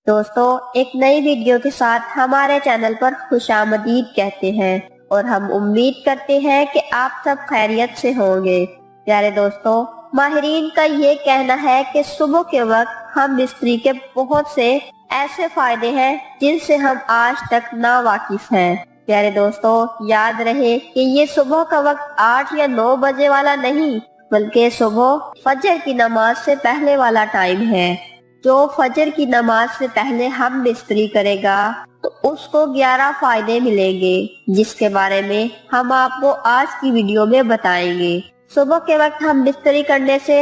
दोस्तों, एक नई वीडियो के साथ हमारे चैनल पर खुशामदीद कहते हैं और हम उम्मीद करते हैं कि आप सब खैरियत से होंगे। प्यारे दोस्तों, माहिरीन का ये कहना है कि सुबह के वक्त हम बिस्तरी के बहुत से ऐसे फायदे हैं जिनसे हम आज तक ना वाकिफ हैं। प्यारे दोस्तों, याद रहे कि ये सुबह का वक्त 8 या 9 बजे वाला नहीं, बल्कि सुबह फजर की नमाज से पहले वाला टाइम है। जो फजर की नमाज से पहले हम बिस्तरी करेगा तो उसको 11 फायदे मिलेंगे, जिसके बारे में हम आपको आज की वीडियो में बताएंगे। सुबह के वक्त हम बिस्तरी करने से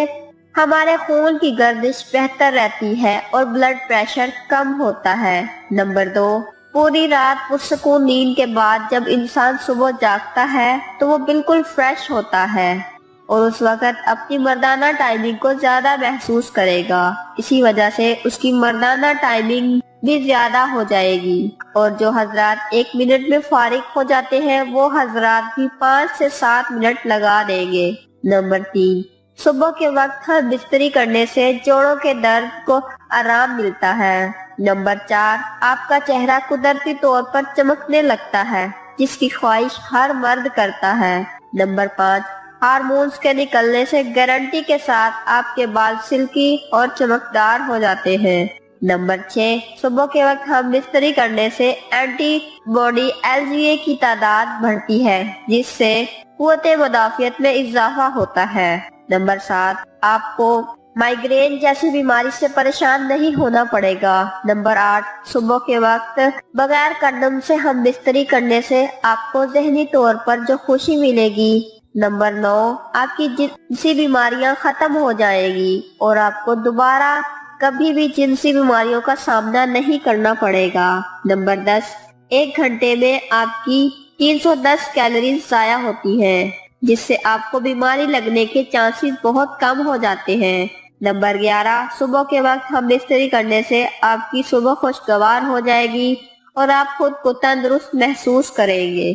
हमारे खून की गर्दिश बेहतर रहती है और ब्लड प्रेशर कम होता है। नंबर 2, पूरी रात पुरसुकून नींद के बाद जब इंसान सुबह जागता है तो वो बिल्कुल फ्रेश होता है और उस वक्त अपनी मर्दाना टाइमिंग को ज्यादा महसूस करेगा। इसी वजह से उसकी मर्दाना टाइमिंग भी ज्यादा हो जाएगी और जो हजरात 1 मिनट में फारिग हो जाते हैं वो हजरात भी 5 से 7 मिनट लगा देंगे। नंबर 3, सुबह के वक्त हर बिस्तरी करने से जोड़ों के दर्द को आराम मिलता है। नंबर 4, आपका चेहरा कुदरती तौर पर चमकने लगता है, जिसकी ख्वाहिश हर मर्द करता है। नंबर 5, हार्मोन्स के निकलने से गारंटी के साथ आपके बाल सिल्की और चमकदार हो जाते हैं। नंबर 6, सुबह के वक्त हम बिस्तरी करने से एंटीबॉडी एलजीए की तादाद बढ़ती है, जिससे कुव्वते मुदाफियत में इजाफा होता है। नंबर 7, आपको माइग्रेन जैसी बीमारी से परेशान नहीं होना पड़ेगा। नंबर 8, सुबह के वक्त बगैर कंडम से हम बिस्तरी करने से आपको ज़हनी तौर पर जो खुशी मिलेगी। नंबर 9, आपकी जिनसी बीमारियां खत्म हो जाएगी और आपको दोबारा कभी भी जिनसी बीमारियों का सामना नहीं करना पड़ेगा। नंबर 10, 1 घंटे में आपकी 310 कैलोरीज जाया होती हैं, जिससे आपको बीमारी लगने के चांसेस बहुत कम हो जाते हैं। नंबर 11, सुबह के वक्त हम बिस्तरी करने से आपकी सुबह खुशगवार हो जाएगी और आप खुद को तंदुरुस्त महसूस करेंगे।